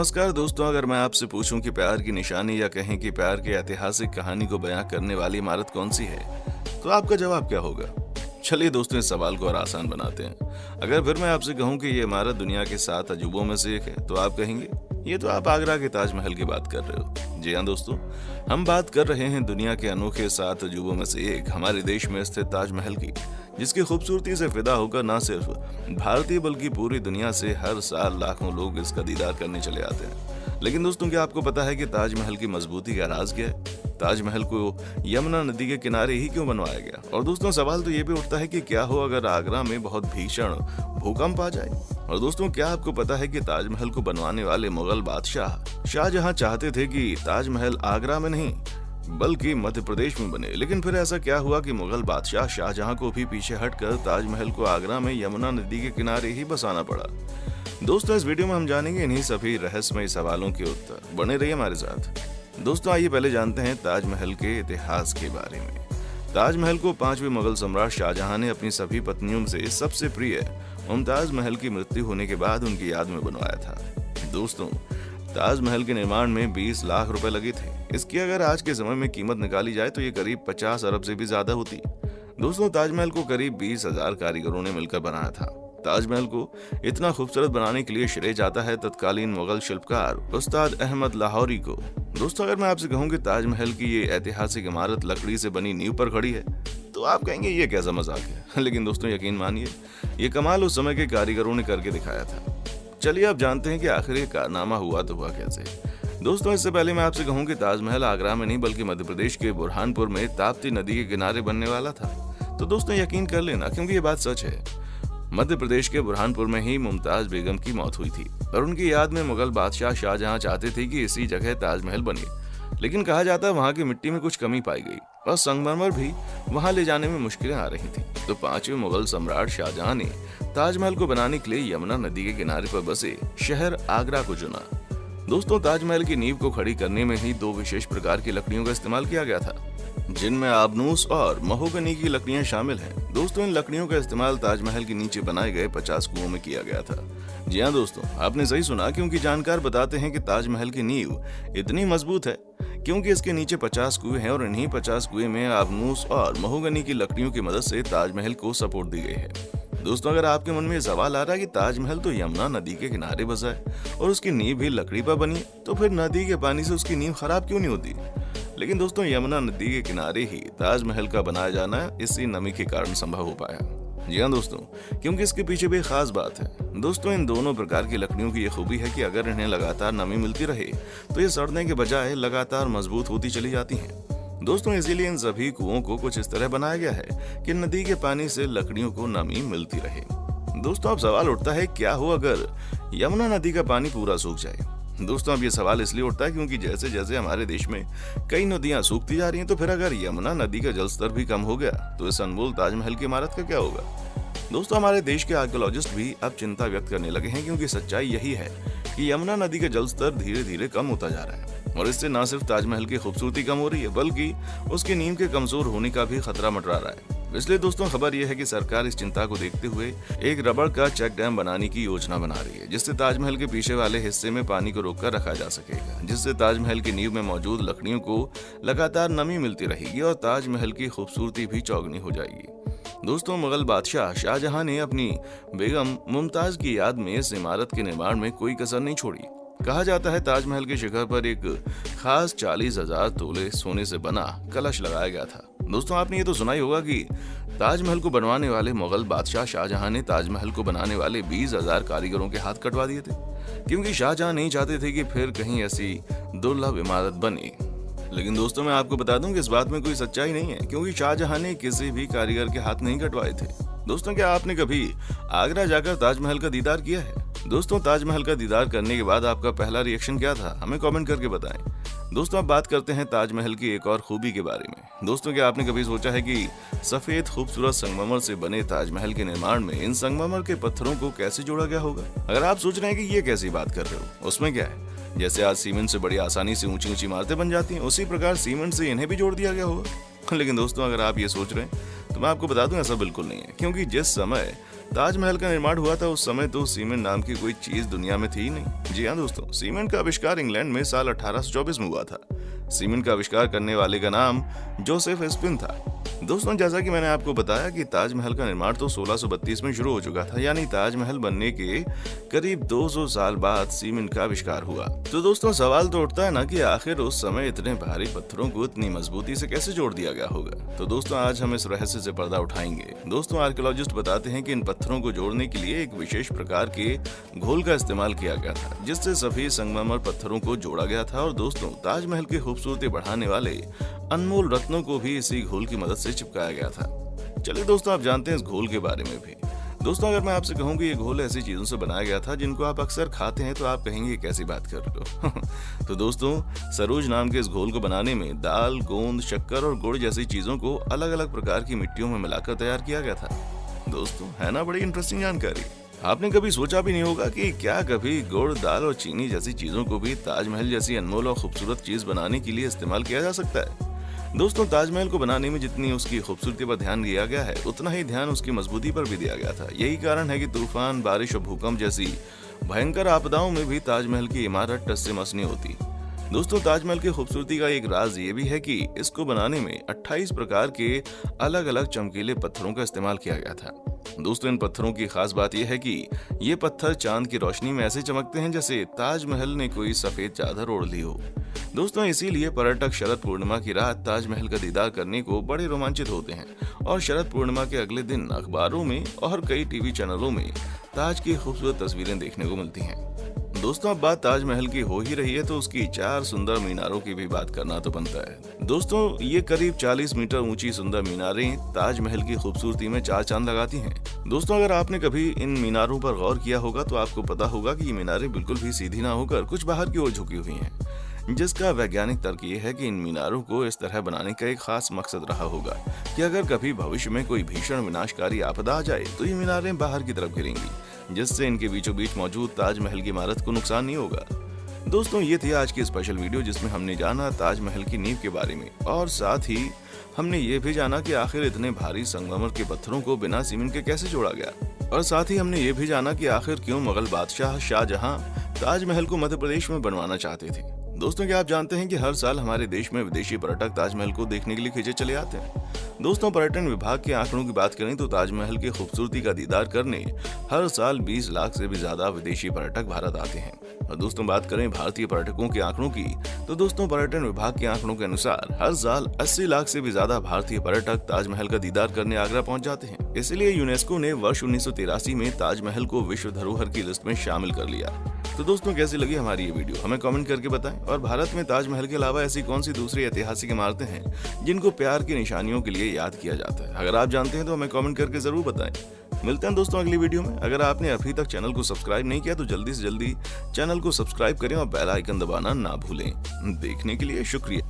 नमस्कार दोस्तों, अगर मैं आपसे पूछूं कि प्यार की निशानी या कहें कि प्यार की ऐतिहासिक कहानी को बयां करने वाली इमारत कौन सी है, तो आपका जवाब क्या होगा? चलिए दोस्तों, इस सवाल को और आसान बनाते हैं। अगर फिर मैं आपसे कहूं कि ये इमारत दुनिया के 7 अजूबों में से एक है, तो आप कहेंगे ये तो आप आगरा के ताजमहल की बात कर रहे हो। जी हाँ दोस्तों, हम बात कर रहे हैं दुनिया के अनोखे 7 अजूबों में से एक हमारे देश में स्थित ताजमहल की, जिसकी खूबसूरती से फिदा होकर न सिर्फ भारतीय बल्कि पूरी दुनिया से हर साल लाखों लोग इसका दीदार करने चले आते हैं। लेकिन दोस्तों, क्या आपको पता है कि ताजमहल की मजबूती का राज क्या है? ताजमहल को यमुना नदी के किनारे ही क्यों बनवाया गया? और दोस्तों, सवाल तो ये भी उठता है कि क्या हो अगर आगरा में बहुत भीषण भूकंप आ जाए? और दोस्तों, क्या आपको पता है कि ताजमहल को बनवाने वाले मुगल बादशाह शाहजहां चाहते थे कि ताजमहल आगरा में नहीं बल्कि मध्य प्रदेश में बने। लेकिन फिर ऐसा क्या हुआ कि मुगल बादशाह शाहजहां को भी पीछे हटकर ताजमहल को आगरा में यमुना नदी के किनारे ही बसाना पड़ा? दोस्तों, इस वीडियो में हम जानेंगे इन्हीं सभी रहस्यमय सवालों के उत्तर। बने रहिए हमारे साथ। दोस्तों, आइए पहले जानते हैं ताजमहल के इतिहास के बारे में। ताजमहल को 5वें मुगल सम्राट शाहजहां ने अपनी सभी पत्नियों से सबसे प्रिय मुमताज महल की मृत्यु होने के बाद उनकी याद में बनवाया था। दोस्तों, ताजमहल के निर्माण में 20 लाख रुपए लगे थे। इसकी अगर आज के समय में कीमत निकाली जाए तो ये करीब 50 अरब से भी ज्यादा होती। दोस्तों, ताजमहल को करीब 20,000 कारीगरों ने मिलकर बनाया था। ताजमहल को इतना खूबसूरत बनाने के लिए श्रेय जाता है तत्कालीन मुगल शिल्पकार उस्ताद अहमद लाहौरी को। दोस्तों, अगर मैं आपसे कहूं कि ताजमहल की ये ऐतिहासिक इमारत लकड़ी से बनी नींव पर खड़ी है, तो आप कहेंगे ये कैसा मजाक है। लेकिन दोस्तों, यकीन मानिए, ये कमाल उस समय के कारीगरों ने करके दिखाया था। चलिए अब जानते हैं कि आखिर ये कारनामा हुआ तो हुआ कैसे। दोस्तों, इससे पहले मैं आपसे कहूं कि ताजमहल आगरा में नहीं बल्कि मध्य प्रदेश के बुरहानपुर में ताप्ती नदी के किनारे बनने वाला था। तो दोस्तों, यकीन कर लेना, क्योंकि ये बात सच है। मध्य प्रदेश के बुरहानपुर में ही मुमताज बेगम की मौत हुई थी और उनकी याद में मुगल बादशाह शाहजहां चाहते थे कि इसी जगह ताजमहल बने। लेकिन कहा जाता है वहां की मिट्टी में कुछ कमी पाई गई और संगमरमर भी वहां ले जाने में मुश्किलें आ रही थी। तो 5वें मुगल सम्राट शाहजहां ने ताजमहल को बनाने के लिए यमुना नदी के किनारे पर बसे शहर आगरा को चुना। दोस्तों, ताजमहल की नींव को खड़ी करने में ही 2 विशेष प्रकार की लकड़ियों का इस्तेमाल किया गया था, जिनमें आबनूस और महोगनी की लकड़ियां शामिल हैं। दोस्तों, इन लकड़ियों का इस्तेमाल ताजमहल के नीचे बनाए गए 50 कुओं में किया गया था। जी हाँ दोस्तों, आपने सही सुना, क्योंकि जानकार बताते हैं कि ताजमहल की नींव इतनी मजबूत है क्योंकि इसके नीचे 50 कुएं हैं और इन्हीं 50 कुएं में आबनूस और महोगनी की लकड़ियों की मदद से ताजमहल को सपोर्ट दी गई है। दोस्तों, अगर आपके मन में ये सवाल आ रहा है कि ताजमहल तो यमुना नदी के किनारे बसा है और उसकी नींव भी लकड़ी पर बनी है, तो फिर नदी के पानी से उसकी नींव खराब क्यों नहीं होती? लेकिन दोस्तों, यमुना नदी के किनारे ही ताजमहल का बनाया जाना इसी नमी के कारण संभव हो पाया। जी हाँ दोस्तों, क्योंकि इसके पीछे भी खास बात है। दोस्तों, इन दोनों प्रकार की लकड़ियों की ये खूबी है कि अगर इन्हें लगातार नमी मिलती रहे तो ये सड़ने के बजाय लगातार मजबूत होती चली जाती हैं। दोस्तों, इसीलिए इन सभी कुओं को कुछ इस तरह बनाया गया है कि नदी के पानी से लकड़ियों को नमी मिलती रहे। दोस्तों, अब सवाल उठता है, क्या हो अगर यमुना नदी का पानी पूरा सूख जाए? दोस्तों, अब ये सवाल इसलिए उठता है क्योंकि जैसे जैसे हमारे देश में कई नदियां सूखती जा रही हैं, तो फिर अगर यमुना नदी का जलस्तर भी कम हो गया तो इस अनमोल ताजमहल की इमारत का क्या होगा? दोस्तों, हमारे देश के आर्कियोलॉजिस्ट भी अब चिंता व्यक्त करने लगे हैं, क्योंकि सच्चाई यही है कि यमुना नदी का जलस्तर धीरे धीरे कम होता जा रहा है और इससे न सिर्फ ताजमहल की खूबसूरती कम हो रही है बल्कि उसकी नींव के कमजोर होने का भी खतरा मंडरा रहा है। इसलिए दोस्तों, खबर यह है कि सरकार इस चिंता को देखते हुए एक रबड़ का चेक डैम बनाने की योजना बना रही है, जिससे ताजमहल के पीछे वाले हिस्से में पानी को रोककर रखा जा सकेगा, जिससे ताजमहल की नींव में मौजूद लकड़ियों को लगातार नमी मिलती रहेगी और ताजमहल की खूबसूरती भी चौगनी हो जाएगी। दोस्तों, मुगल बादशाह शाहजहां ने अपनी बेगम मुमताज की याद में इस इमारत के निर्माण में कोई कसर नहीं छोड़ी। कहा जाता है ताजमहल के शिखर पर एक खास 40,000 तोले सोने से बना कलश लगाया गया था। दोस्तों, आपने ये तो सुना ही होगा कि ताजमहल को बनवाने वाले मुगल बादशाह शाहजहां ने ताजमहल को बनाने वाले 20,000 कारीगरों के हाथ कटवा दिए थे, क्योंकि शाहजहां नहीं चाहते थे कि फिर कहीं ऐसी दुर्लभ इमारत बने। लेकिन दोस्तों, मैं आपको बता दूं कि इस बात में कोई सच्चाई नहीं है, क्योंकि शाहजहां ने किसी भी कारीगर के हाथ नहीं कटवाए थे। दोस्तों, क्या आपने कभी आगरा जाकर ताजमहल का दीदार किया है? दोस्तों, ताजमहल का दीदार करने के बाद आपका पहला रिएक्शन क्या था? हमें कमेंट करके बताएं। दोस्तों, अब बात करते हैं ताजमहल की एक और खूबी के बारे में। दोस्तों, क्या आपने कभी सोचा है कि सफेद खूबसूरत संगमरमर से बने ताजमहल के निर्माण में इन संगमरमर के पत्थरों को कैसे जोड़ा गया होगा? अगर आप सोच रहे हैं कि ये कैसी बात कर रहे हो, उसमें क्या है? जैसे आज सीमेंट से बड़ी आसानी से ऊंची ऊंची इमारतें बन जाती हैं, उसी प्रकार सीमेंट से इन्हें भी जोड़ दिया गया होगा। लेकिन दोस्तों, अगर आप ये सोच रहे हैं तो मैं आपको बता दूं ऐसा बिल्कुल नहीं है, क्योंकि जिस समय ताजमहल का निर्माण हुआ था उस समय तो सीमेंट नाम की कोई चीज दुनिया में थी ही नहीं। जी हाँ दोस्तों, सीमेंट का आविष्कार इंग्लैंड में साल 1824 में हुआ था। सीमेंट का आविष्कार करने वाले का नाम जोसेफ स्पिन था। दोस्तों, जैसा कि मैंने आपको बताया कि ताजमहल का निर्माण तो 1632 में शुरू हो चुका था, यानी ताजमहल बनने के करीब 200 साल बाद सीमेंट का आविष्कार हुआ। तो दोस्तों, सवाल तो उठता है ना कि आखिर उस समय इतने भारी पत्थरों को इतनी मजबूती से कैसे जोड़ दिया गया होगा। तो दोस्तों, आज हम इस रहस्य से पर्दा उठाएंगे। दोस्तों, आर्कियोलॉजिस्ट बताते हैं कि इन पत्थरों को जोड़ने के लिए एक विशेष प्रकार के घोल का इस्तेमाल किया गया था, जिससे सभी संगमरमर पत्थरों को जोड़ा गया था। और दोस्तों, ताजमहल की खूबसूरती बढ़ाने वाले अनमोल रत्नों को भी इसी घोल की मदद से चिपकाया गया था। चलिए दोस्तों, आप जानते हैं इस घोल के बारे में भी। दोस्तों, अगर मैं आपसे कहूँ कि ये घोल ऐसी चीजों से बनाया गया था जिनको आप अक्सर खाते हैं, तो आप कहेंगे कैसी बात कर रहे हो। तो दोस्तों, सरोज नाम के इस घोल को बनाने में दाल, गोंद, शक्कर और गुड़ जैसी चीजों को अलग अलग प्रकार की मिट्टियों में मिलाकर तैयार किया गया था। दोस्तों, है ना बड़ी इंटरेस्टिंग जानकारी। आपने कभी सोचा भी नहीं होगा कि क्या कभी गुड़, दाल और चीनी जैसी चीजों को भी ताजमहल जैसी अनमोल और खूबसूरत चीज बनाने के लिए इस्तेमाल किया जा सकता है। दोस्तों, ताजमहल को बनाने में जितनी उसकी खूबसूरती पर ध्यान दिया गया है, उतना ही ध्यान उसकी मजबूती पर भी दिया गया था। यही कारण है कि तूफान, बारिश और भूकंप जैसी भयंकर आपदाओं में भी ताजमहल की इमारत टस से मस नहीं होती। दोस्तों, ताजमहल की खूबसूरती का एक राज ये भी है कि इसको बनाने में 28 प्रकार के अलग अलग चमकीले पत्थरों का इस्तेमाल किया गया था। दोस्तों, इन पत्थरों की खास बात यह है कि ये पत्थर चांद की रोशनी में ऐसे चमकते हैं जैसे ताजमहल ने कोई सफेद चादर ओढ़ ली हो। दोस्तों, इसीलिए पर्यटक शरद पूर्णिमा की रात ताजमहल का दीदार करने को बड़े रोमांचित होते हैं और शरद पूर्णिमा के अगले दिन अखबारों में और कई टीवी चैनलों में ताज की खूबसूरत तस्वीरें देखने को मिलती हैं। दोस्तों, अब बात ताजमहल की हो ही रही है तो उसकी 4 सुंदर मीनारों की भी बात करना तो बनता है। दोस्तों, ये करीब 40 मीटर ऊंची सुंदर मीनारें ताजमहल की खूबसूरती में 4 चांद लगाती हैं। दोस्तों, अगर आपने कभी इन मीनारों पर गौर किया होगा तो आपको पता होगा कि ये मीनारें बिल्कुल भी सीधी ना होकर कुछ बाहर की ओर झुकी हुई हैं, जिसका वैज्ञानिक तर्क ये है कि इन मीनारों को इस तरह बनाने का एक खास मकसद रहा होगा कि अगर कभी भविष्य में कोई भीषण विनाशकारी आपदा आ जाए तो ये मीनारें बाहर की तरफ गिरेंगी, जिससे इनके बीचों बीच मौजूद ताजमहल की इमारत को नुकसान नहीं होगा। दोस्तों, ये थी आज की स्पेशल वीडियो जिसमें हमने जाना ताजमहल की नींव के बारे में, और साथ ही हमने ये भी जाना कि आखिर इतने भारी संगमरमर के पत्थरों को बिना सीमेंट के कैसे जोड़ा गया, और साथ ही हमने ये भी जाना कि आखिर क्यों मुगल बादशाह शाहजहां ताजमहल को मध्य प्रदेश में बनवाना चाहते थे। दोस्तों, क्या आप जानते हैं कि हर साल हमारे देश में विदेशी पर्यटक ताजमहल को देखने के लिए खींचे चले आते हैं। दोस्तों, पर्यटन विभाग के आंकड़ों की बात करें तो ताजमहल की खूबसूरती का दीदार करने हर साल 20 लाख से भी ज्यादा विदेशी पर्यटक भारत आते हैं। और दोस्तों, बात करें भारतीय पर्यटकों के आंकड़ों की तो दोस्तों, पर्यटन विभाग के आंकड़ों के अनुसार हर साल 80 लाख से भी ज्यादा भारतीय पर्यटक ताजमहल का दीदार करने आगरा पहुंच जाते हैं। इसलिए यूनेस्को ने वर्ष 1983 में ताजमहल को विश्व धरोहर की लिस्ट में शामिल कर लिया। तो दोस्तों, कैसी लगी हमारी ये वीडियो हमें कमेंट करके बताएं, और भारत में ताजमहल के अलावा ऐसी कौन सी दूसरी ऐतिहासिक इमारतें हैं जिनको प्यार की निशानियों के लिए याद किया जाता है। अगर आप जानते हैं तो हमें कमेंट करके जरूर बताएं। मिलते हैं दोस्तों अगली वीडियो में। अगर आपने अभी तक चैनल को सब्सक्राइब नहीं किया तो जल्दी से जल्दी चैनल को सब्सक्राइब करें और बेल आइकन दबाना ना भूलें। देखने के लिए शुक्रिया।